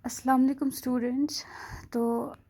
अस्सलाम वालेकुम स्टूडेंट्स। तो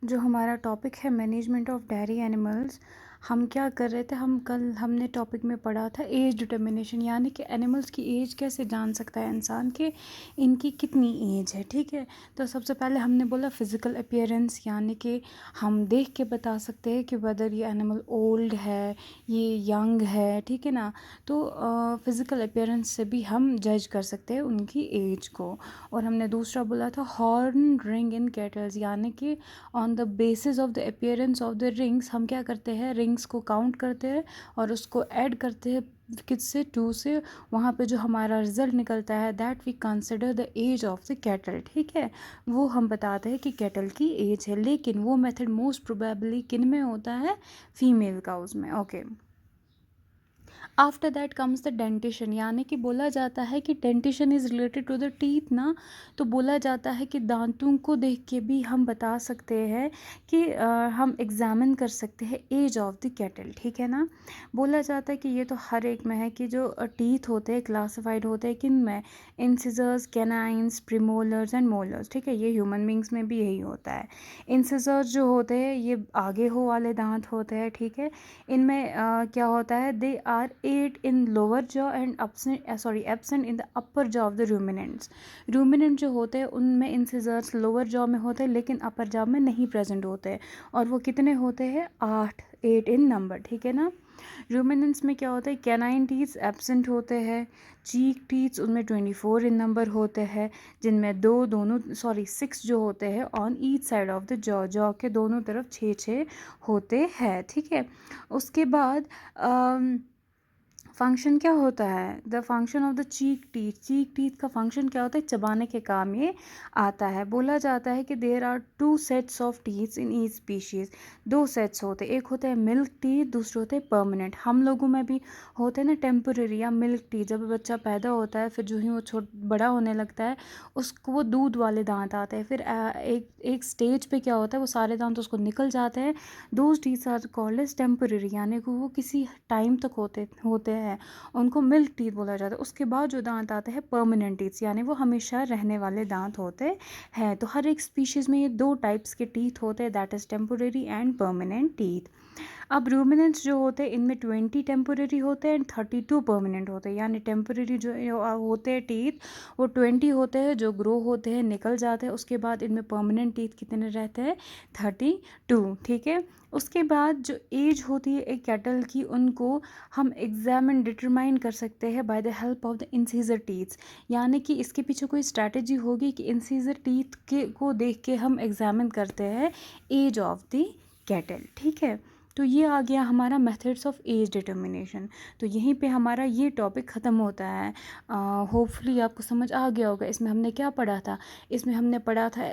जो हमारा टॉपिक है मैनेजमेंट ऑफ डेयरी एनिमल्स, हम क्या कर रहे थे, हमने टॉपिक में पढ़ा था एज डिटर्मिनेशन, यानी कि एनिमल्स की एज कैसे जान सकता है इंसान के इनकी कितनी एज है। ठीक है, तो सबसे पहले हमने बोला फ़िज़िकल अपीयरेंस, यानी कि हम देख के बता सकते हैं कि वेदर ये एनिमल ओल्ड है, ये यंग है। ठीक है ना, तो फ़िज़िकल अपीयरेंस से भी हम जज कर सकते हैं उनकी एज को। और हमने दूसरा बोला था हॉर्न रिंग इन कैटल्स, यानी कि on the basis of the appearance of the rings हम क्या करते हैं, रिंग्स को काउंट करते हैं और उसको ऐड करते हैं किससे, 2 से। वहाँ पे जो हमारा रिजल्ट निकलता है that we consider the age of the cattle. ठीक है, वो हम बताते हैं कि कैटल की एज है, लेकिन वो मेथड मोस्ट प्रोबेबली किन में होता है, फीमेल काउज में। Okay, after that comes the dentition, यानी कि बोला जाता है कि dentition is related to the teeth ना। तो बोला जाता है कि दांतों को देख के भी हम बता सकते हैं कि हम एग्जामिन कर सकते हैं एज ऑफ द कैटल। ठीक है ना, बोला जाता है कि ये तो हर एक में है कि जो टीथ होते हैं क्लासिफाइड होते हैं किन में, incisors, canines, premolars and molars. ठीक है, ये ह्यूमन बींग्स में भी यही होता है। इंसिजर्स जो होते हैं ये आगे हो वाले दांत होते हैं। ठीक है, इनमें क्या होता है, they are 8 in lower jaw and absent in the upper jaw of the ruminants. Ruminant जो होते हैं उनमें इंसिजर्स लोअर जॉ में होते हैं लेकिन अपर जॉ में नहीं प्रेजेंट होते हैं। और वो कितने होते हैं, 8 इन नंबर। ठीक है ना, रूमिनेंट्स में क्या होता है, कैनाइन टीथ एब्सेंट होते हैं, चीक टीथ उनमें 24 इन नंबर होते हैं, जिनमें दोनों 6 जो होते हैं on each side of the jaw, jaw के दोनों तरफ 6 होते हैं। ठीक है, उसके बाद फंक्शन क्या होता है, the function of the cheek teeth, cheek teeth का फंक्शन क्या होता है, चबाने के काम ये आता है। बोला जाता है कि there are 2 sets of teeth in each species, 2 sets होते हैं, एक होता है मिल्क टीथ, दूसरे होते हैं परमानेंट। हम लोगों में भी होते हैं ना टेम्पररी या मिल्क टीथ, जब बच्चा पैदा होता है फिर जो ही वो बड़ा होने लगता है उसको वो दूध वाले दांत आते हैं, फिर एक स्टेज पे क्या होता है वो सारे दांत उसको निकल जाते हैं। Those teeth are called as temporary, यानी कि वो किसी टाइम तक होते हैं, उनको मिल्क टीथ बोला जाता है। उसके बाद जो दांत आते हैं परमानेंट टीथ, यानी वो हमेशा रहने वाले दांत होते हैं। तो हर एक स्पीशीज़ में ये 2 टाइप्स के टीथ होते हैं, that is temporary and permanent teeth. अब रूमिनेंट्स जो होते हैं इनमें 20 टेम्पररी होते हैं एंड 32 परमानेंट होते हैं, यानी टेम्पररी जो होते हैं टीथ वो 20 होते हैं जो ग्रो होते हैं निकल जाते हैं। उसके बाद इनमें परमानेंट टीथ कितने रहते हैं, 32। ठीक है, उसके बाद जो एज होती है एक कैटल की उनको हम एग्जामिन डिटरमाइन कर सकते हैं by the help of the incisor teeths, यानी कि इसके पीछे कोई स्ट्रैटेजी होगी कि इंसीजर टीथ के को देख के हम एग्जामिन करते हैं एज ऑफ द कैटल। ठीक है, तो ये आ गया हमारा मेथड्स ऑफ एज डिटर्मिनेशन। तो यहीं पे हमारा ये टॉपिक ख़त्म होता है। होपफुली आपको समझ आ गया होगा। इसमें हमने क्या पढ़ा था, इसमें हमने पढ़ा था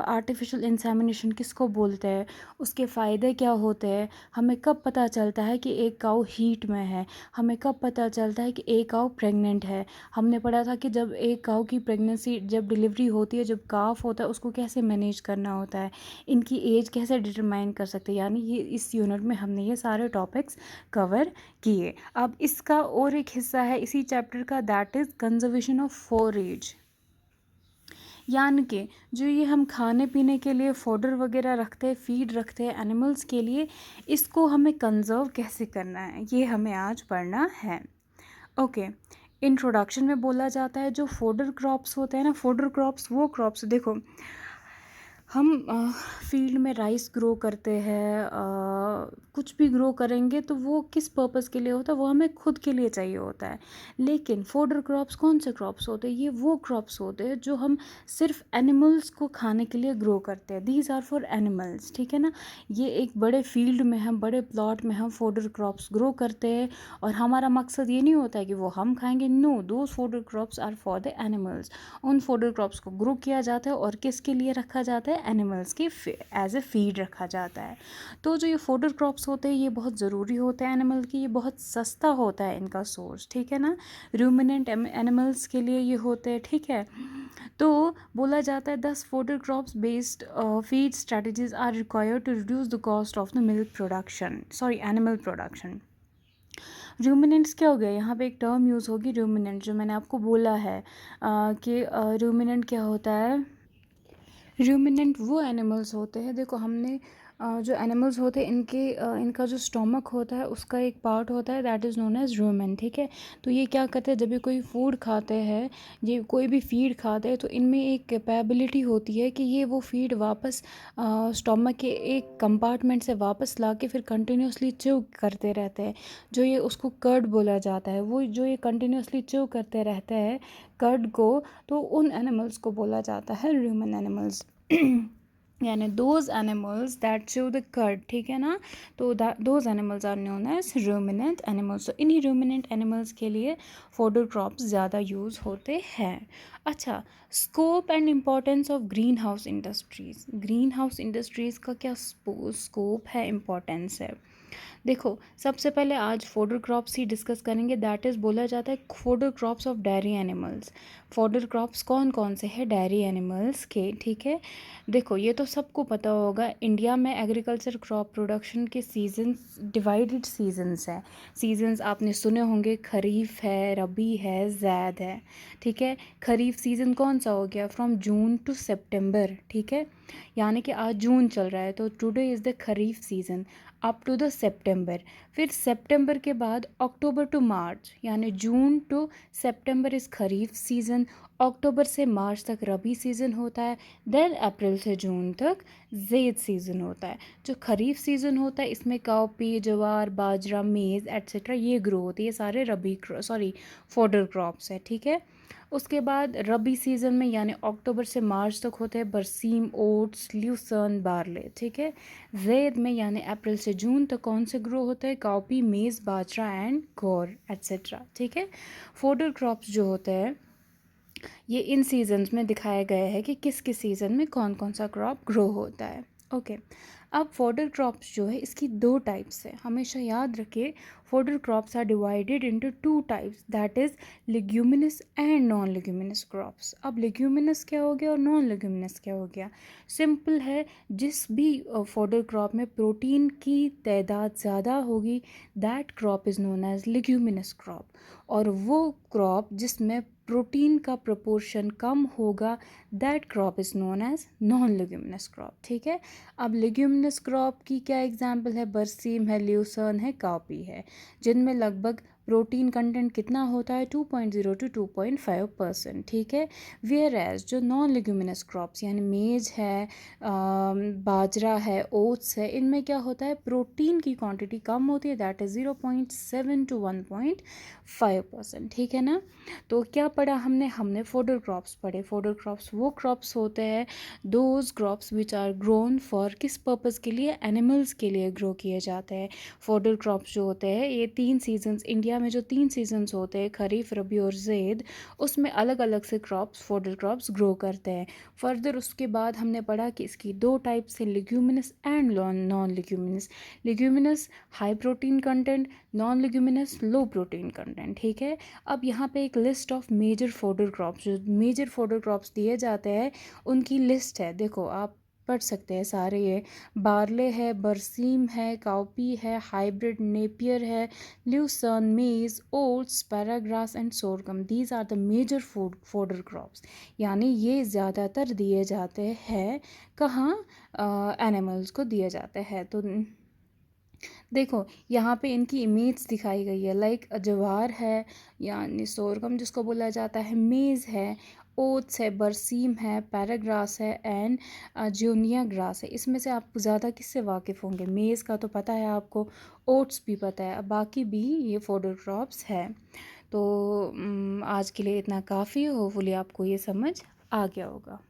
आर्टिफिशियल इंसेमिनेशन किसको बोलते हैं, उसके फ़ायदे क्या होते हैं, हमें कब पता चलता है कि एक काऊ हीट में है, हमें कब पता चलता है कि एक काऊ प्रेग्नेंट है। हमने पढ़ा था कि जब एक काऊ की प्रेगनेंसी, जब डिलीवरी होती है, जब काफ होता है उसको कैसे मैनेज करना होता है, इनकी एज कैसे डिटरमाइन कर सकते हैं। यानी ये इस यूनिट में हमने ये सारे टॉपिक्स कवर किए। अब इसका और एक हिस्सा है इसी चैप्टर का, that is conservation of forage, यानी कि जो ये हम खाने पीने के लिए फोडर वगैरह रखते हैं, फीड रखते हैं एनिमल्स के लिए, इसको हमें कंजर्व कैसे करना है ये हमें आज पढ़ना है। ओके, इंट्रोडक्शन में बोला जाता है जो फोडर क्रॉप्स होते हैं ना, फोडर क्रॉप्स वो क्रॉप्स, देखो हम फील्ड में राइस ग्रो करते हैं, कुछ भी ग्रो करेंगे तो वो किस पर्पस के लिए होता है, वो हमें खुद के लिए चाहिए होता है। लेकिन फोडर क्रॉप्स कौन से क्रॉप्स होते हैं, ये वो क्रॉप्स होते हैं जो हम सिर्फ एनिमल्स को खाने के लिए ग्रो करते हैं, दीज आर फॉर एनिमल्स। ठीक है ना, ये एक बड़े फील्ड में हम, बड़े प्लॉट में हम फोडर क्रॉप्स ग्रो करते हैं और हमारा मकसद ये नहीं होता है कि वो हम खाएंगे, no, those fodder crops are for the animals. उन फोडर क्रॉप्स को ग्रो किया जाता है और किसके लिए रखा जाता है, एनिमल्स की एज ए फीड रखा जाता है। तो जो ये फोडर क्रॉप्स होते हैं ये बहुत ज़रूरी होते हैं एनिमल की, ये बहुत सस्ता होता है इनका सोर्स। ठीक है ना, रूमिनेंट एनिमल्स के लिए ये होते हैं। ठीक है, तो बोला जाता है 10 fodder crops based feed strategies are required to reduce the cost of the milk production, sorry animal production. Ruminants क्या हो गया, यहाँ पे एक टर्म यूज़ होगी रूमिनेंट, जो मैंने आपको बोला है कि रूमिनेंट क्या होता है, रूमिनेंट वो एनिमल्स होते हैं, देखो हमने जो एनिमल्स होते हैं इनका जो स्टोमक होता है उसका एक पार्ट होता है that is known as rumen, ठीक है। तो ये क्या करते हैं, जब भी कोई फूड खाते हैं, ये कोई भी फीड खाते हैं, तो इनमें एक कैपेबिलिटी होती है कि ये वो फीड वापस स्टोमक के एक कंपार्टमेंट से वापस ला के फिर कंटिन्यूसली च्यू करते रहते हैं। जो ये उसको कर्ड बोला जाता है, वो जो ये कंटिन्यूसली च्यू करते रहते हैं कर्ड को, तो उन एनिमल्स को बोला जाता है रूमन एनिमल्स। यानी those animals that chew the curd, ठीक है ना। तो those animals are known as ruminant animals. तो इन्हीं रूमिनेंट एनिमल्स के लिए फॉडर क्रॉप्स ज़्यादा यूज़ होते हैं। अच्छा, scope and importance of green house industries. Green house industries का क्या स्कोप है, इम्पोर्टेंस है। देखो, सबसे पहले आज फॉडर क्रॉप्स ही डिस्कस करेंगे, दैट इज़ बोला जाता है fodder crops of dairy animals. Fodder crops कौन कौन से हैं डेयरी एनिमल्स के, ठीक है। देखो, ये तो सबको पता होगा, इंडिया में एग्रीकल्चर क्रॉप प्रोडक्शन के सीजन्स डिवाइडेड सीजन्स हैं। सीजन्स आपने सुने होंगे, खरीफ है, रबी है, ज़ैद है, ठीक है। खरीफ सीज़न कौन सा हो गया, फ्रॉम जून टू सितंबर, ठीक है। यानी कि आज जून चल रहा है तो today is the kharif season up to the September. फिर सितंबर के बाद अक्टूबर टू मार्च, यानी June to September is kharif season, अक्टूबर से मार्च तक रबी सीज़न होता है, देन अप्रैल से जून तक ज़ैद सीज़न होता है। जो खरीफ सीज़न होता है इसमें काउपी, ज्वार, बाजरा, मेज़ एट्सेट्रा ये ग्रो होती है, ये सारे फॉडर क्रॉप्स है, ठीक है। उसके बाद रबी सीज़न में यानी अक्टूबर से मार्च तक होते हैं बरसीम, ओट्स, ल्यूसन, बार्ले, ठीक है। ज़ैद में यानी अप्रैल से जून तक कौन से ग्रो होते हैं, काउपी, मेज़, बाजरा एंड गोर एट्सेट्रा, ठीक है। फॉडर क्रॉप्स जो होते हैं ये इन सीजन्स में दिखाया गया है कि किस किस सीज़न में कौन कौन सा क्रॉप ग्रो होता है। ओके, अब फॉडर क्रॉप्स जो है इसकी दो टाइप्स है, हमेशा याद रखिए। Fodder crops are divided into two types, that is leguminous and non leguminous crops. अब लेग्यूमिनस क्या हो गया और नॉन लेग्यूमिनस क्या हो गया, सिंपल है। जिस भी फॉडर क्रॉप में प्रोटीन की तादाद ज़्यादा होगी that crop is known as leguminous crop, और वो क्रॉप जिसमें प्रोटीन का प्रोपोर्शन कम होगा that crop is known as non leguminous crop, ठीक है। अब लेग्यूमिनस क्रॉप की क्या एग्जांपल है, बरसीम है, ल्यूसर्न है, काउपी है, जिनमें लगभग प्रोटीन कंटेंट कितना होता है 2.0 to 2.5%, ठीक है। वेयर एज जो नॉन लेग्यूमिनस क्रॉप्स यानी मेज है, बाजरा है, ओट्स है, इनमें क्या होता है प्रोटीन की क्वांटिटी कम होती है, दैट इज़ 0.7 to 1.5%, ठीक है ना। तो क्या पढ़ा हमने, हमने फॉडर क्रॉप्स पढ़े। फॉडर क्रॉप्स वो क्रॉप्स होते हैं those crops which are grown for किस पर्पज़ के लिए, एनिमल्स के लिए ग्रो किए जाते हैं। फॉडर क्रॉप्स जो होते हैं ये तीन सीजन्स, इंडिया में जो तीन सीजन्स होते हैं खरीफ, रबी और ज़ैद, उसमें अलग अलग से क्रॉप्स फॉडर क्रॉप्स ग्रो करते हैं। फर्दर उसके बाद हमने पढ़ा कि इसकी दो टाइप्स हैं, leguminous and non leguminous. Leguminous high protein content, non leguminous low protein content, ठीक है। अब यहाँ पे एक list of major fodder crops, जो मेजर फॉडर क्रॉप्स दिए जाते हैं उनकी लिस्ट है, देखो आप पढ़ सकते हैं सारे ये। बार्ले है, बरसीम है, काउपी है, हाइब्रिड नेपियर है, lucerne, maize, oats, para grass and sorghum, these are the major fodder crops. यानी ये ज़्यादातर दिए जाते हैं कहाँ, एनिमल्स को दिए जाते हैं। तो देखो यहाँ पे इनकी इमेज दिखाई गई है, लाइक ज्वार है यानी सोरगम जिसको बोला जाता है, मेज़ है, ओट्स है, बरसीम है, पैराग्रास है एंड ज्यूनिया ग्रास है। इसमें से आप ज़्यादा किससे वाकिफ़ होंगे, मेज़ का तो पता है आपको, ओट्स भी पता है, अब बाकी भी ये फॉडर क्रॉप्स है। तो आज के लिए इतना काफ़ी, होपफुली आपको ये समझ आ गया होगा।